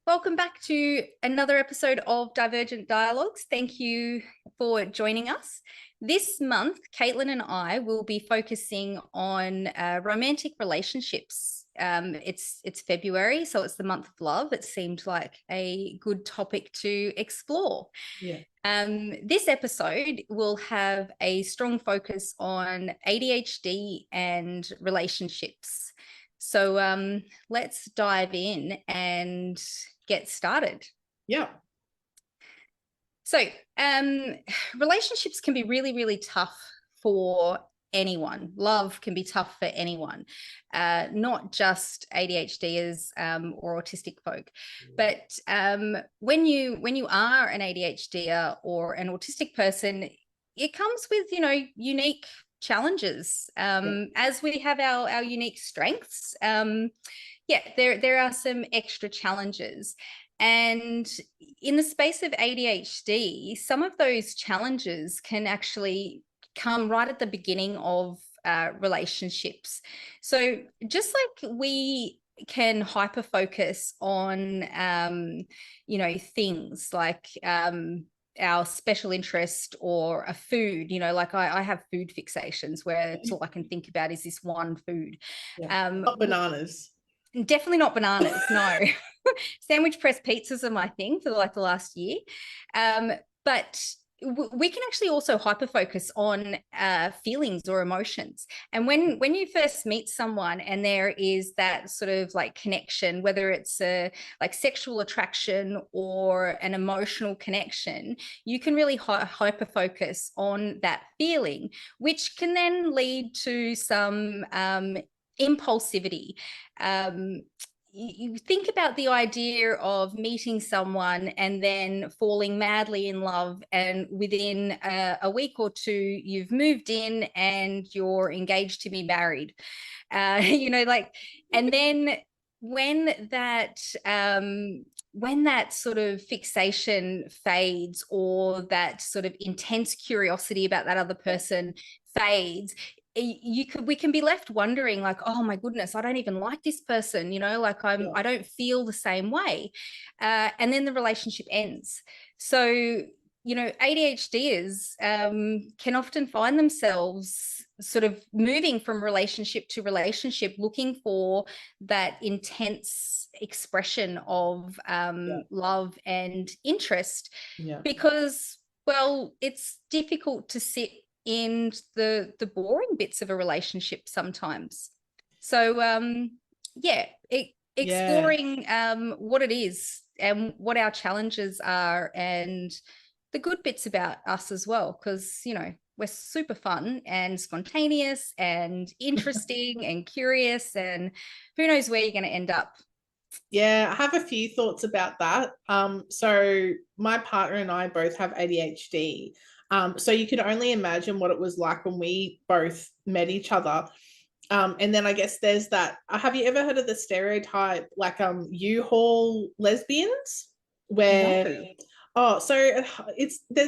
Welcome back to another episode of Divergent Dialogues. Thank you for joining us. This month, Caitlin and I will be focusing on romantic relationships. It's February, so it's the month of love. It seemed like a good topic to explore. Yeah. This episode will have a strong focus on ADHD and relationships. So let's dive in and get started. Yeah. So relationships can be really, really tough for anyone. Love can be tough for anyone, not just ADHDers or autistic folk. But when you are an ADHDer or an autistic person, it comes with, unique challenges, as we have our unique strengths. There are some extra challenges. And in the space of ADHD, some of those challenges can actually come right at the beginning of relationships. So just like we can hyper focus on, things like our special interest or a food, like I have food fixations where it's all I can think about is this one food. Not bananas. Definitely not bananas, no. Sandwich press pizzas are my thing for the last year. But we can actually also hyper focus on feelings or emotions. And when you first meet someone and there is that sort of like connection, whether it's a like sexual attraction or an emotional connection, you can really hyper focus on that feeling, which can then lead to some impulsivity. You think about the idea of meeting someone and then falling madly in love, and within a week or two you've moved in and you're engaged to be married, and then when that sort of fixation fades, or that sort of intense curiosity about that other person fades, we can be left wondering, like, oh my goodness, I don't even like this person, I don't feel the same way, and then the relationship ends. So ADHDers can often find themselves sort of moving from relationship to relationship, looking for that intense expression of love and interest, because, well, it's difficult to sit in the boring bits of a relationship sometimes. So exploring what it is and what our challenges are, and the good bits about us as well, because we're super fun and spontaneous and interesting and curious, and who knows where you're going to end up. Yeah, I have a few thoughts about that. So my partner and I both have ADHD. So you can only imagine what it was like when we both met each other. And then I guess there's that. Have you ever heard of the stereotype, like U-Haul lesbians, where there's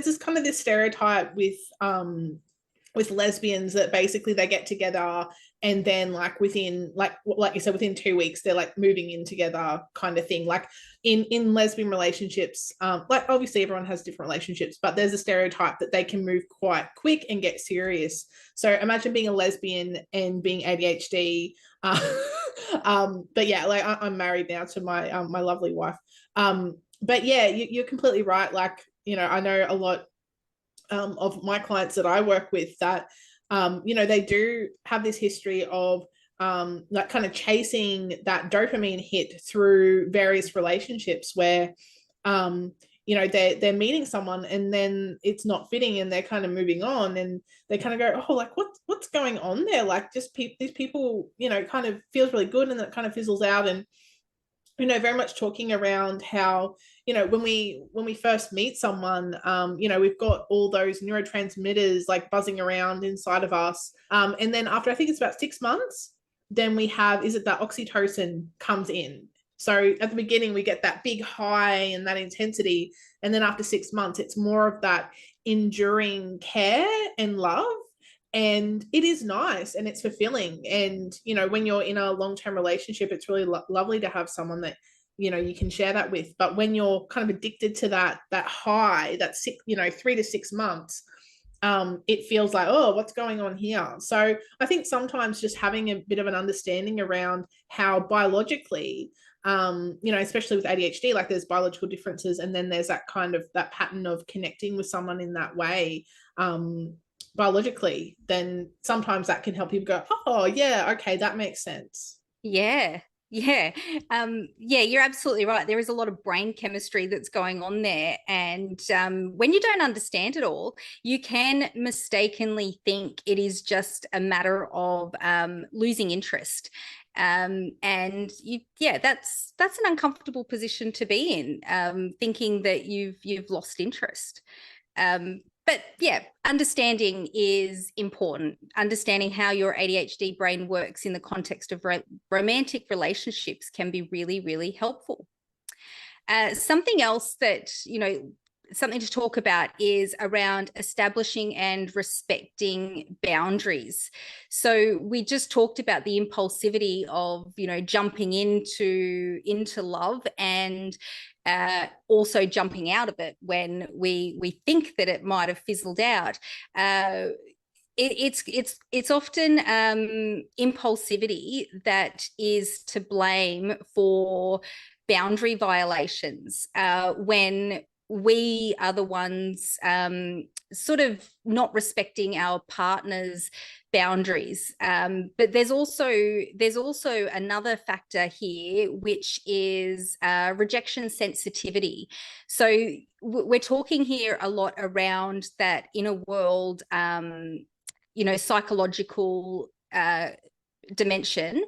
this kind of this stereotype with lesbians that basically they get together and then within you said, within 2 weeks they're like moving in together kind of thing. Like in lesbian relationships, like obviously everyone has different relationships, but there's a stereotype that they can move quite quick and get serious. So imagine being a lesbian and being ADHD. But yeah, like I'm married now to my my lovely wife. But yeah, you're completely right. Like, I know a lot of my clients that I work with that, they do have this history of like kind of chasing that dopamine hit through various relationships where, they're meeting someone and then it's not fitting and they're kind of moving on, and they kind of go, oh, like what's going on there? Like just these people, kind of feels really good and then it kind of fizzles out. And very much talking around how, when we first meet someone, we've got all those neurotransmitters like buzzing around inside of us. And then after, I think it's about 6 months, then we have, is it that oxytocin comes in. So at the beginning, we get that big high and that intensity. And then after 6 months, it's more of that enduring care and love. And it is nice and it's fulfilling. And, when you're in a long-term relationship, it's really lovely to have someone that you know, you can share that with. But when you're kind of addicted to that high, that 3 to 6 months, it feels like, oh, what's going on here? So I think sometimes just having a bit of an understanding around how biologically, you know, especially with ADHD, like there's biological differences, and then there's that kind of that pattern of connecting with someone in that way, biologically, then sometimes that can help people go, oh yeah, okay, that makes sense. Yeah. Yeah. Yeah, you're absolutely right. There is a lot of brain chemistry that's going on there. And when you don't understand it all, you can mistakenly think it is just a matter of losing interest. And that's an uncomfortable position to be in, thinking that you've lost interest. But yeah, understanding is important. Understanding how your ADHD brain works in the context of romantic relationships can be really, really helpful. Something else that, something to talk about is around establishing and respecting boundaries. So we just talked about the impulsivity of, jumping into love, and also jumping out of it when we think that it might have fizzled out. It's often impulsivity that is to blame for boundary violations, when we are the ones sort of not respecting our partner's boundaries. But there's also another factor here, which is rejection sensitivity. So we're talking here a lot around that inner world, psychological dimension,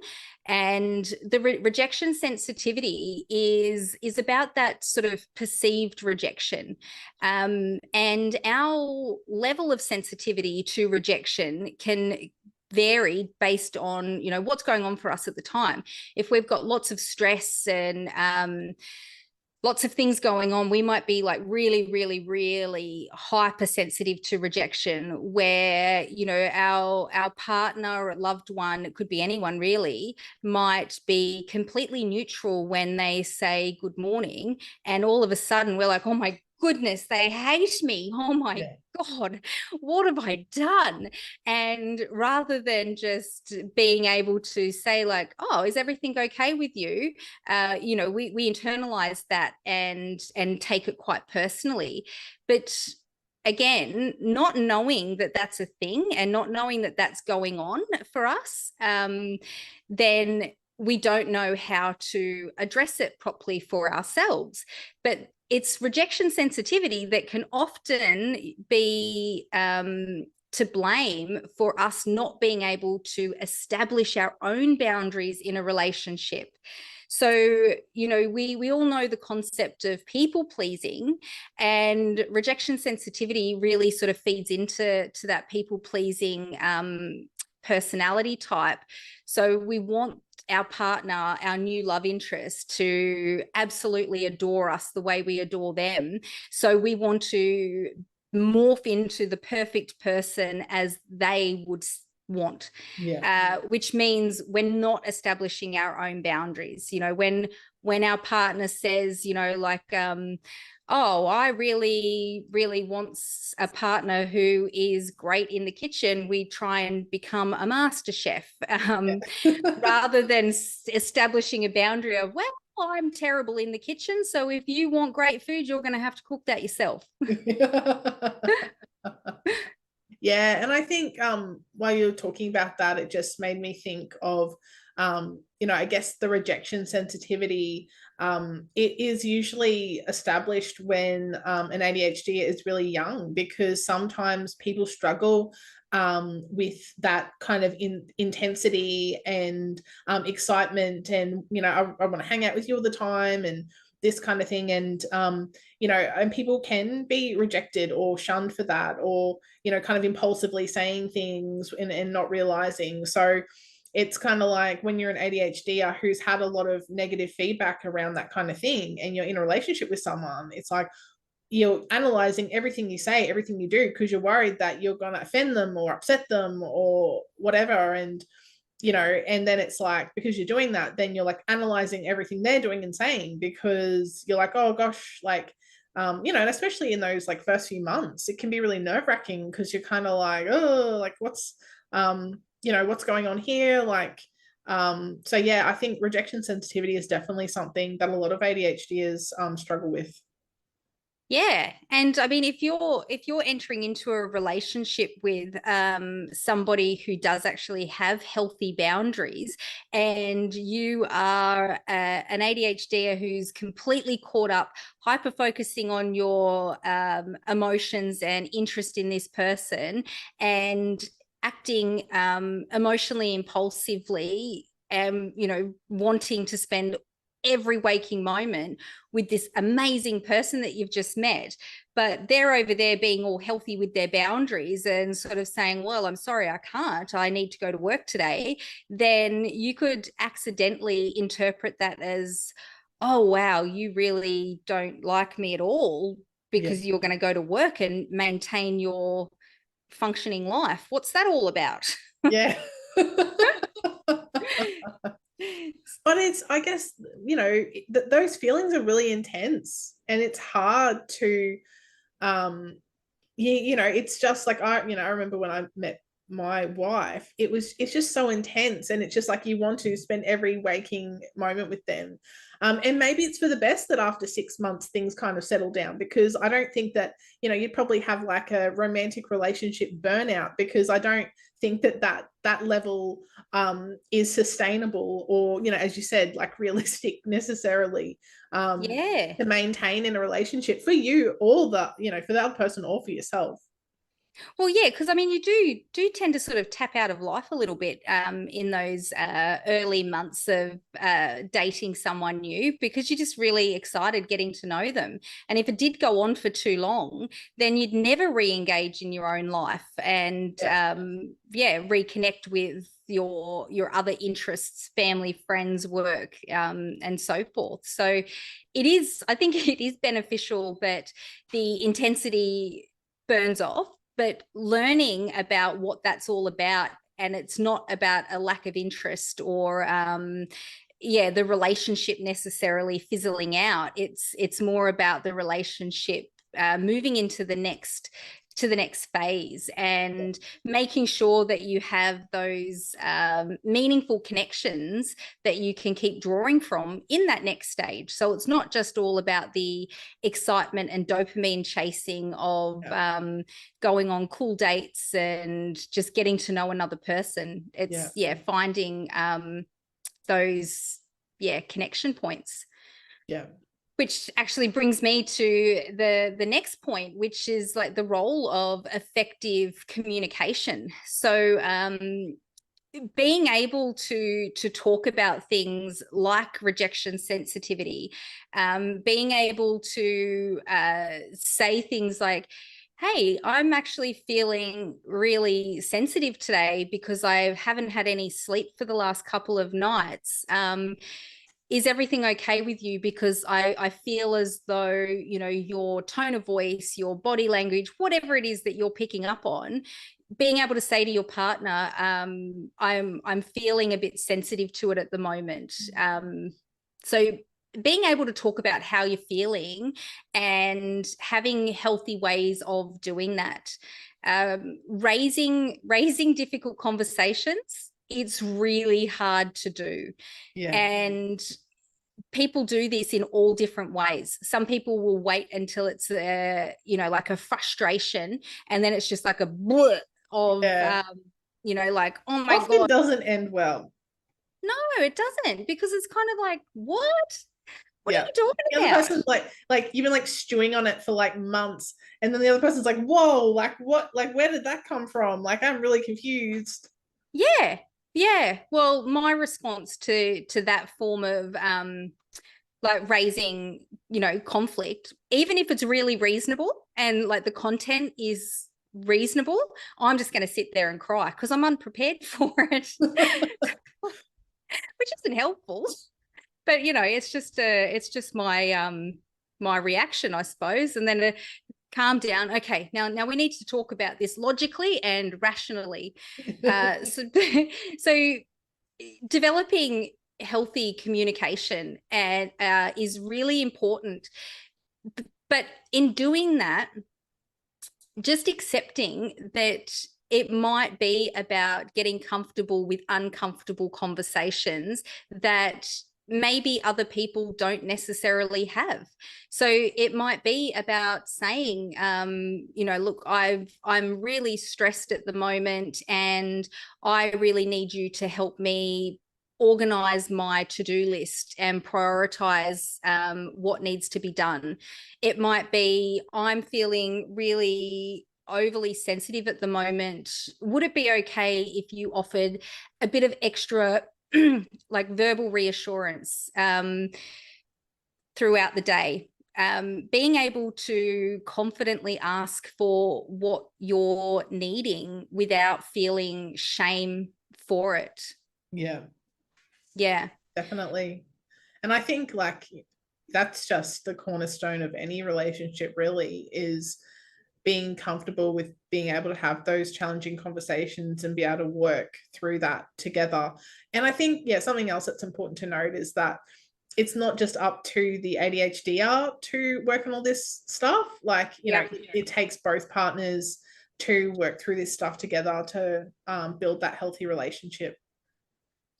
and the rejection sensitivity is about that sort of perceived rejection, and our level of sensitivity to rejection can vary based on what's going on for us at the time. If we've got lots of stress and lots of things going on, we might be like really, really, really hypersensitive to rejection, where, our partner or loved one, it could be anyone really, might be completely neutral when they say good morning. And all of a sudden we're like, oh my goodness, they hate me. Oh my God, what have I done? And rather than just being able to say like, oh, is everything okay with you? We internalize that and take it quite personally. But again, not knowing that that's a thing and not knowing that that's going on for us, then we don't know how to address it properly for ourselves. But it's rejection sensitivity that can often be to blame for us not being able to establish our own boundaries in a relationship. So, we all know the concept of people pleasing, and rejection sensitivity really sort of feeds into that people pleasing personality type. So we want our partner, our new love interest, to absolutely adore us the way we adore them. So we want to morph into the perfect person as they would want, which means we're not establishing our own boundaries. When our partner says, oh, I really, really want a partner who is great in the kitchen, we try and become a master chef, rather than establishing a boundary of, well, I'm terrible in the kitchen, so if you want great food, you're going to have to cook that yourself. Yeah, and I think while you're talking about that, it just made me think of I guess the rejection sensitivity. It is usually established when an ADHD is really young, because sometimes people struggle with that kind of intensity and excitement, and I want to hang out with you all the time and this kind of thing. And and people can be rejected or shunned for that, or kind of impulsively saying things and not realizing. So it's kind of like when you're an ADHDer who's had a lot of negative feedback around that kind of thing, and you're in a relationship with someone, it's like you're analyzing everything you say, everything you do, because you're worried that you're going to offend them or upset them or whatever. And you know, and then it's like, because you're doing that, then you're like analyzing everything they're doing and saying, because you're like, oh gosh, like, you know, and especially in those like first few months, it can be really nerve-wracking, because you're kind of like, oh, like what's, you know, what's going on here, like, so yeah, I think rejection sensitivity is definitely something that a lot of ADHDers struggle with. Yeah. And I mean, if you're entering into a relationship with somebody who does actually have healthy boundaries, and you are an ADHD who's completely caught up, hyper focusing on your emotions and interest in this person, and acting emotionally impulsively, you know, wanting to spend every waking moment with this amazing person that you've just met, but they're over there being all healthy with their boundaries and sort of saying, well, I'm sorry, I can't, I need to go to work today, then you could accidentally interpret that as, oh, wow, you really don't like me at all Yeah. because you're going to go to work and maintain your functioning life. What's that all about? Yeah. But it's, I guess, you know, those feelings are really intense, and it's hard to, you know, it's just like, you know, I remember when I met my wife, it's just so intense, and it's just like you want to spend every waking moment with them. And maybe it's for the best that after 6 months things kind of settle down, because I don't think that, you know, you'd probably have like a romantic relationship burnout, because I don't think that level is sustainable, or, you know, as you said, like realistic necessarily, Yeah. to maintain in a relationship for you, or the, you know, for the other person, or for yourself. Well, yeah, because I mean, you do tend to sort of tap out of life a little bit in those early months of dating someone new, because you're just really excited getting to know them. And if it did go on for too long, then you'd never re-engage in your own life and Yeah. yeah, reconnect with your other interests, family, friends, work, and so forth. So it is, I think it is beneficial, but the intensity burns off, but learning about what that's all about, and it's not about a lack of interest or yeah, the relationship necessarily fizzling out. It's more about the relationship moving into the next phase, and making sure that you have those meaningful connections that you can keep drawing from in that next stage. So it's not just all about the excitement and dopamine chasing of going on cool dates and just getting to know another person. It's finding those connection points. Yeah. Which actually brings me to the next point, which is like the role of effective communication. So being able to talk about things like rejection sensitivity, being able to say things like, hey, I'm actually feeling really sensitive today because I haven't had any sleep for the last couple of nights. Is everything okay with you? Because I feel as though, you know, your tone of voice, your body language, whatever it is that you're picking up on, being able to say to your partner, I'm feeling a bit sensitive to it at the moment. So being able to talk about how you're feeling and having healthy ways of doing that, raising difficult conversations, it's really hard to do. Yeah. And people do this in all different ways. Some people will wait until it's you know, like a frustration, and then it's just like a blur of you know, like, oh my Often god. doesn't end well. No, it doesn't, because it's kind of like, what are Yeah. you talking The other about? person's like you've been like stewing on it for like months, and then the other person's like, whoa, like what, like where did that come from? Like I'm really confused. Yeah, well, my response to that form of like raising, you know, conflict, even if it's really reasonable and like the content is reasonable, I'm just going to sit there and cry because I'm unprepared for it, which isn't helpful. But you know, it's just my reaction, I suppose. And then calm down. Okay, now we need to talk about this logically and rationally. So so developing healthy communication and is really important. But in doing that, just accepting that it might be about getting comfortable with uncomfortable conversations that maybe other people don't necessarily have. So it might be about saying, you know, look, I'm really stressed at the moment, and I really need you to help me organize my to-do list and prioritize what needs to be done. It might be, I'm feeling really overly sensitive at the moment. Would it be okay if you offered a bit of extra like verbal reassurance throughout the day? Being able to confidently ask for what you're needing without feeling shame for it. Yeah. Yeah. Definitely. And I think like that's just the cornerstone of any relationship, really, is being comfortable with being able to have those challenging conversations and be able to work through that together. And I think, yeah, something else that's important to note is that it's not just up to the ADHDer to work on all this stuff. Like, you know, it takes both partners to work through this stuff together to build that healthy relationship.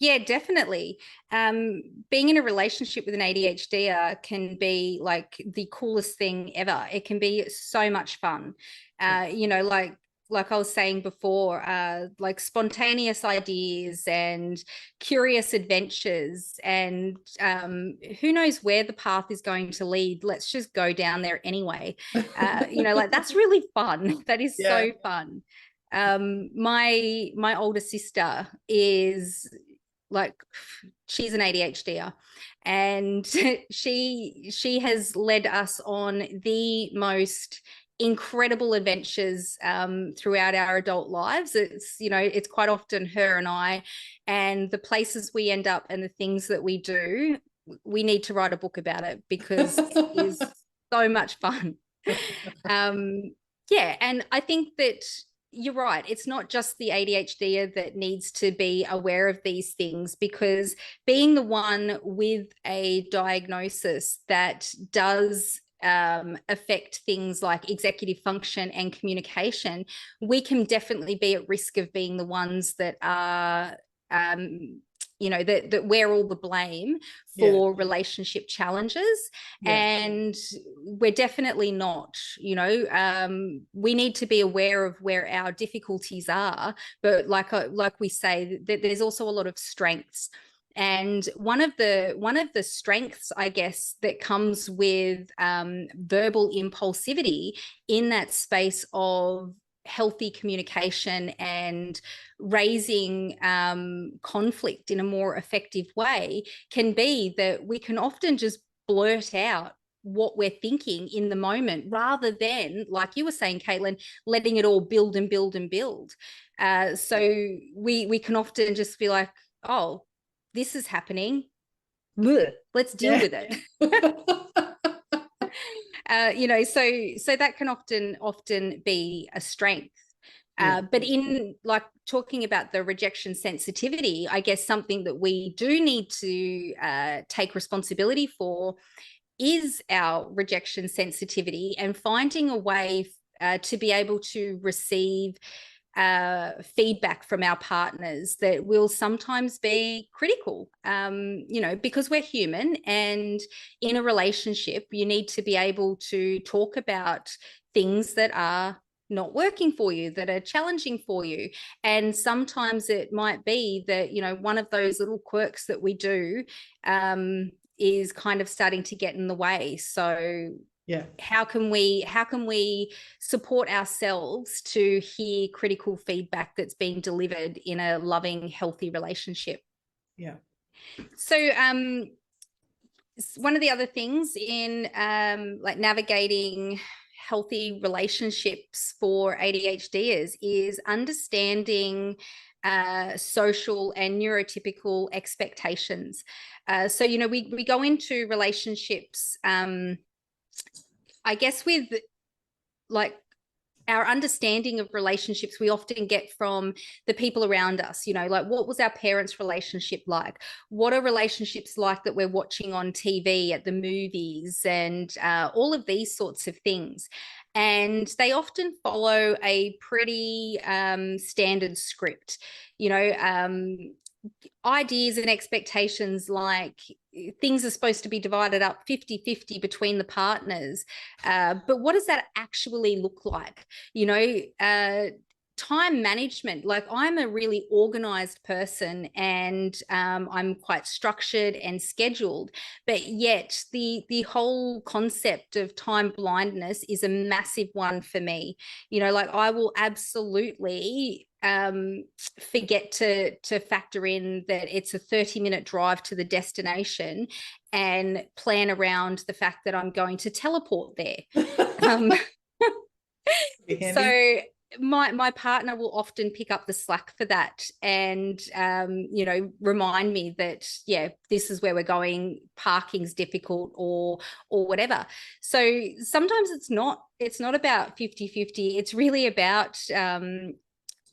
Yeah, definitely. Being in a relationship with an ADHD can be like the coolest thing ever. It can be so much fun. You know, like I was saying before, like spontaneous ideas and curious adventures, and who knows where the path is going to lead. Let's just go down there anyway. You know, like that's really fun. That is so fun. My older sister is like, she's an ADHDer, and she has led us on the most incredible adventures throughout our adult lives. It's, you know, it's quite often her and I, and the places we end up and the things that we do, we need to write a book about it because it is so much fun. Yeah, and I think that you're right. It's not just the ADHD that needs to be aware of these things, because being the one with a diagnosis that does affect things like executive function and communication, we can definitely be at risk of being the ones that are you know, that wear all the blame for relationship challenges. And we're definitely not, you know, we need to be aware of where our difficulties are, but like we say, that there's also a lot of strengths. And one of the strengths, I guess, that comes with verbal impulsivity in that space of healthy communication and raising conflict in a more effective way, can be that we can often just blurt out what we're thinking in the moment, rather than, like you were saying, Caitlin, letting it all build and build and build. So we can often just be like, oh, this is happening. Let's deal with it. You know, so that can often be a strength. But in like talking about the rejection sensitivity, I guess something that we do need to take responsibility for is our rejection sensitivity, and finding a way to be able to receive feedback from our partners that will sometimes be critical, you know, because we're human, and in a relationship you need to be able to talk about things that are not working for you, that are challenging for you. And sometimes it might be that, you know, one of those little quirks that we do is kind of starting to get in the way. So how can we support ourselves to hear critical feedback that's being delivered in a loving, healthy relationship? So one of the other things in like navigating healthy relationships for ADHDers is understanding social and neurotypical expectations. So, you know, we go into relationships I guess with like our understanding of relationships we often get from the people around us, you know, like what was our parents' relationship like? What are relationships like that we're watching on TV, at the movies, and all of these sorts of things. And they often follow a pretty standard script, you know, ideas and expectations like things are supposed to be divided up 50-50 between the partners. But what does that actually look like? You know, time management, like I'm a really organized person, and I'm quite structured and scheduled, but yet the whole concept of time blindness is a massive one for me. You know, like I will absolutely forget to factor in that it's a 30-minute drive to the destination and plan around the fact that I'm going to teleport there. So my partner will often pick up the slack for that, and you know, remind me that, yeah, this is where we're going, parking's difficult, or whatever. So sometimes it's not about 50-50. It's really about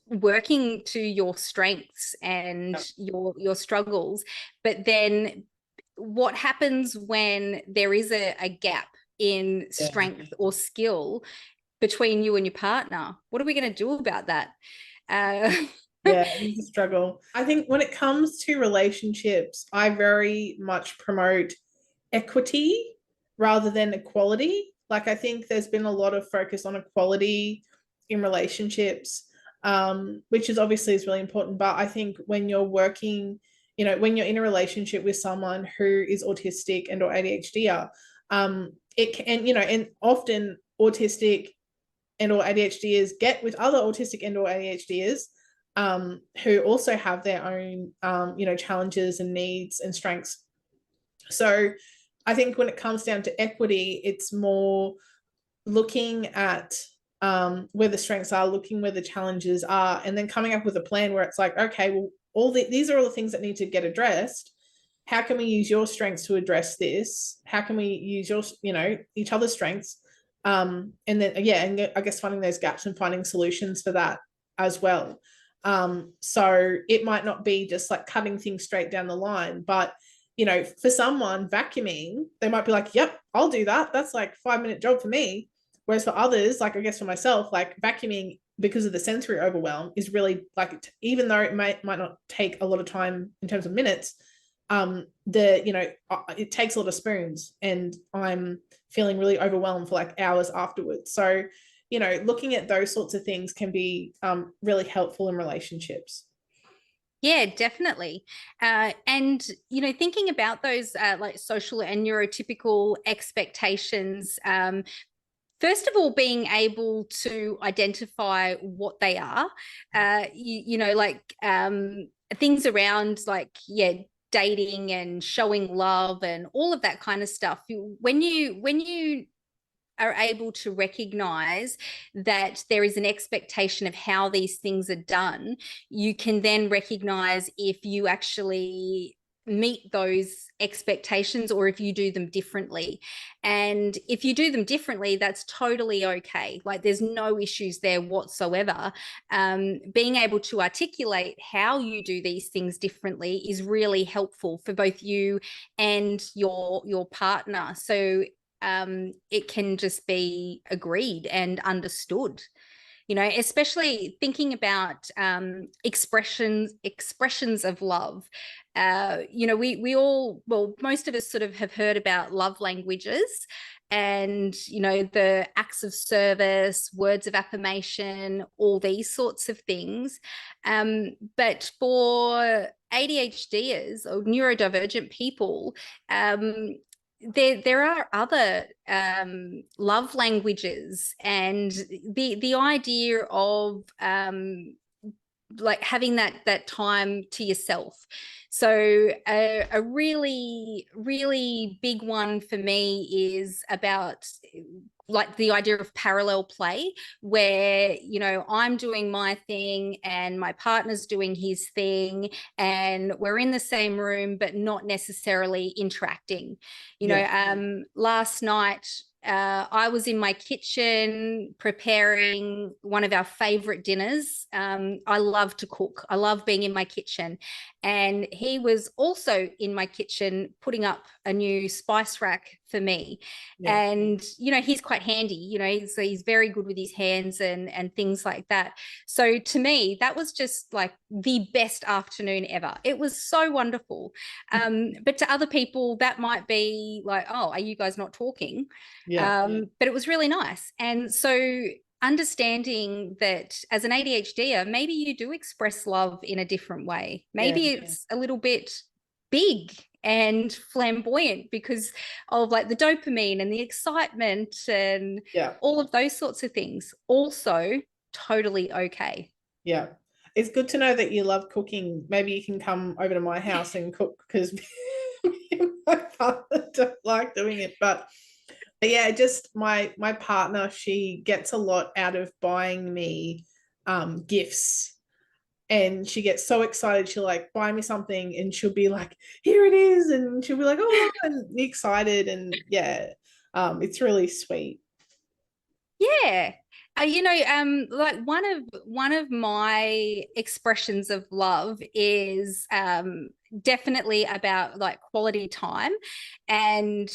working to your strengths and your struggles. But then what happens when there is a gap in strength or skill between you and your partner? What are we going to do about that? Yeah, it's a struggle. I think when it comes to relationships, I very much promote equity rather than equality. Like, I think there's been a lot of focus on equality in relationships, which is obviously is really important. But I think when you're working, you know, when you're in a relationship with someone who is autistic and or ADHDer, it can, you know, and often autistic and or ADHDers get with other autistic and or ADHDers, who also have their own, you know, challenges and needs and strengths. So I think when it comes down to equity, it's more looking at where the strengths are, looking where the challenges are, and then coming up with a plan where it's like, okay, well, these are all the things that need to get addressed. How can we use your strengths to address this? How can we use your, you know, each other's strengths? And then, yeah, and I guess finding those gaps and finding solutions for that as well. So it might not be just like cutting things straight down the line, but, you know, for someone vacuuming, they might be like, yep, I'll do that. That's like 5-minute job for me. Whereas for others, like I guess for myself, like vacuuming, because of the sensory overwhelm, is really like, even though it might not take a lot of time in terms of minutes, you know, it takes a lot of spoons, and I'm feeling really overwhelmed for like hours afterwards. So, you know, looking at those sorts of things can be really helpful in relationships. Yeah, definitely. And, you know, thinking about those like social and neurotypical expectations, first of all, being able to identify what they are, you know, like things around like, yeah, dating and showing love and all of that kind of stuff. When you are able to recognize that there is an expectation of how these things are done, you can then recognize if you actually meet those expectations or if you do them differently. And if you do them differently, that's totally okay. Like there's no issues there whatsoever. Being able to articulate how you do these things differently is really helpful for both you and your partner. So it can just be agreed and understood, you know, especially thinking about expressions of love. You know, we all, well, most of us sort of have heard about love languages, and, you know, the acts of service, words of affirmation, all these sorts of things. But for ADHDers or neurodivergent people, there are other love languages, and the idea of like having that time to yourself. So a really big one for me is about like the idea of parallel play, where, you know, I'm doing my thing and my partner's doing his thing, and we're in the same room but not necessarily interacting. You know, last night I was in my kitchen preparing one of our favorite dinners. I love to cook. I love being in my kitchen. And he was also in my kitchen putting up a new spice rack for me. Yeah. And, you know, he's quite handy, you know, so he's very good with his hands and things like that. So to me, that was just like the best afternoon ever. It was so wonderful. But to other people, that might be like, oh, are you guys not talking? Yeah. But it was really nice. And so understanding that as an ADHDer, maybe you do express love in a different way. Maybe it's a little bit big and flamboyant because of like the dopamine and the excitement and all of those sorts of things. Also, totally okay. Yeah. It's good to know that you love cooking. Maybe you can come over to my house and cook, because me and my partner don't like doing it. But yeah, just my partner, she gets a lot out of buying me gifts. And she gets so excited, she'll like buy me something and she'll be like, here it is, and she'll be like, oh, and excited. And yeah, it's really sweet. Yeah. You know, like one of my expressions of love is definitely about like quality time. And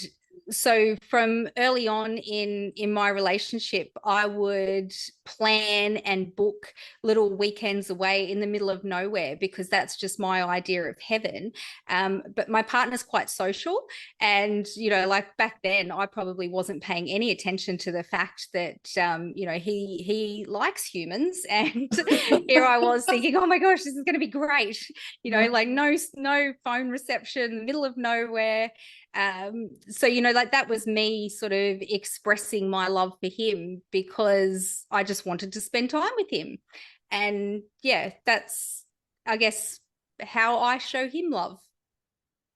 so from early on in my relationship, I would plan and book little weekends away in the middle of nowhere because that's just my idea of heaven. But my partner's quite social, and you know, like back then, I probably wasn't paying any attention to the fact that you know, he likes humans, and here I was thinking, oh my gosh, this is going to be great. You know, like no phone reception, middle of nowhere. So you know, like that was me sort of expressing my love for him because I just wanted to spend time with him. And yeah, that's, I guess, how I show him love.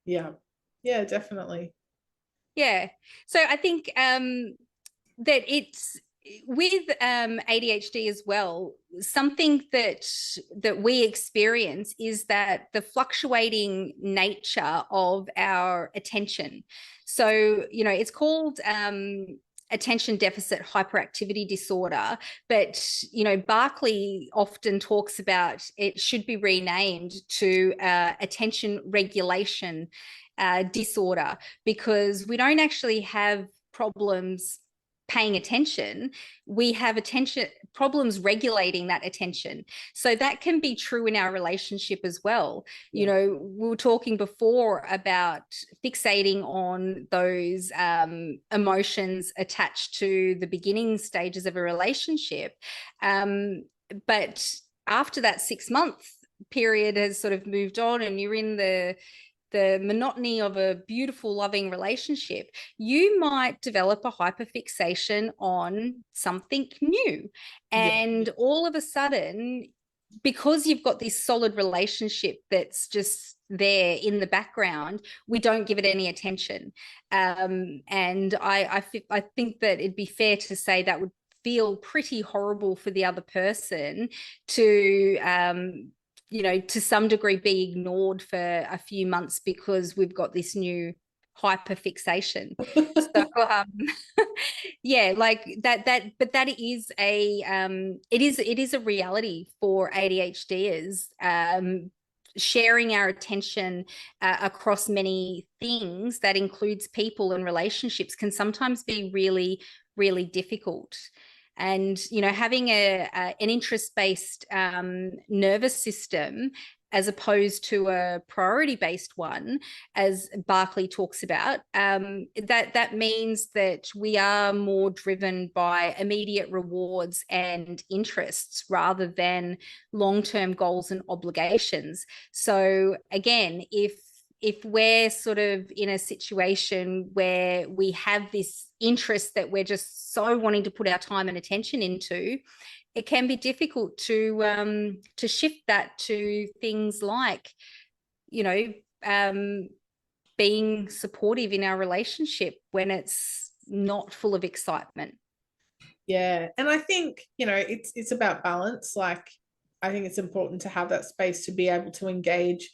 Yeah. Yeah, definitely. Yeah. So I think that it's with ADHD as well, something that we experience is that the fluctuating nature of our attention. So, you know, it's called attention deficit hyperactivity disorder, but you know, Barkley often talks about it should be renamed to attention regulation disorder, because we don't actually have problems paying attention, we have attention problems regulating that attention. So that can be true in our relationship as well. You know, we were talking before about fixating on those emotions attached to the beginning stages of a relationship, but after that 6 month period has sort of moved on and you're in the monotony of a beautiful, loving relationship, you might develop a hyperfixation on something new. And all of a sudden, because you've got this solid relationship that's just there in the background, we don't give it any attention. And I think that it'd be fair to say that would feel pretty horrible for the other person to you know, to some degree be ignored for a few months because we've got this new hyperfixation. So yeah, like that but that is a it is a reality for ADHDers. Sharing our attention across many things that includes people and relationships can sometimes be really, really difficult. And you know, having an interest-based nervous system as opposed to a priority-based one, as Barkley talks about, that means that we are more driven by immediate rewards and interests rather than long-term goals and obligations. So again, if we're sort of in a situation where we have this interest that we're just so wanting to put our time and attention into, it can be difficult to shift that to things like, you know, being supportive in our relationship when it's not full of excitement. Yeah. And I think, you know, it's about balance. Like, I think it's important to have that space to be able to engage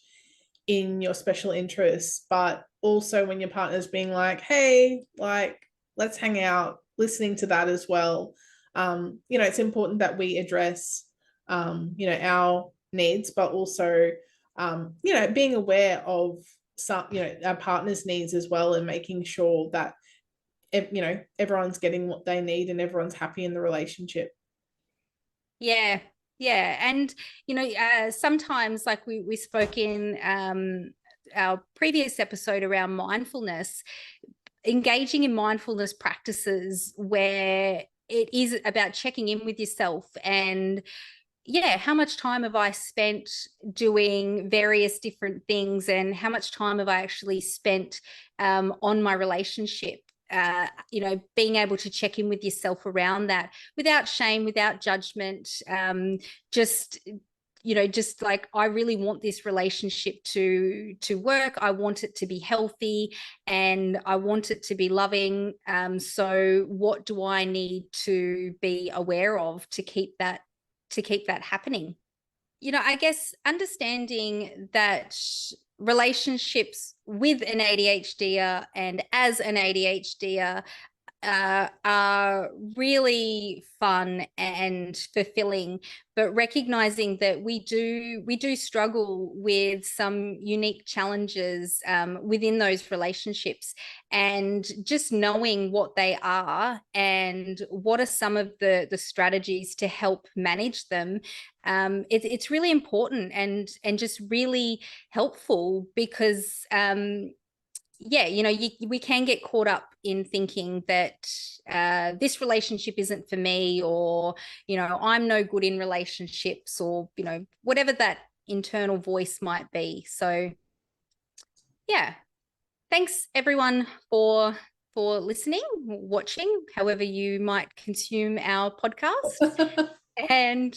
in your special interests, but also when your partner's being like, hey, like, let's hang out, listening to that as well. You know, it's important that we address, you know, our needs, but also, you know, being aware of some, you know, our partner's needs as well, and making sure that, you know, everyone's getting what they need and everyone's happy in the relationship. Yeah. Yeah. And, you know, sometimes, like we spoke in our previous episode around mindfulness, engaging in mindfulness practices where it is about checking in with yourself and, yeah, how much time have I spent doing various different things, and how much time have I actually spent on my relationship? You know, being able to check in with yourself around that without shame, without judgment, just, you know, just like, I really want this relationship to work. I want it to be healthy, and I want it to be loving. So what do I need to be aware of to keep that happening? You know, I guess understanding that relationships with an ADHDer and as an ADHDer are really fun and fulfilling, but recognizing that we do struggle with some unique challenges within those relationships, and just knowing what they are and what are some of the strategies to help manage them. It's really important and just really helpful, because yeah, you know, we can get caught up in thinking that this relationship isn't for me, or, you know, I'm no good in relationships, or, you know, whatever that internal voice might be. So yeah, thanks everyone for listening, watching, however you might consume our podcast. And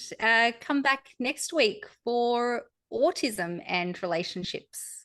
come back next week for autism and relationships.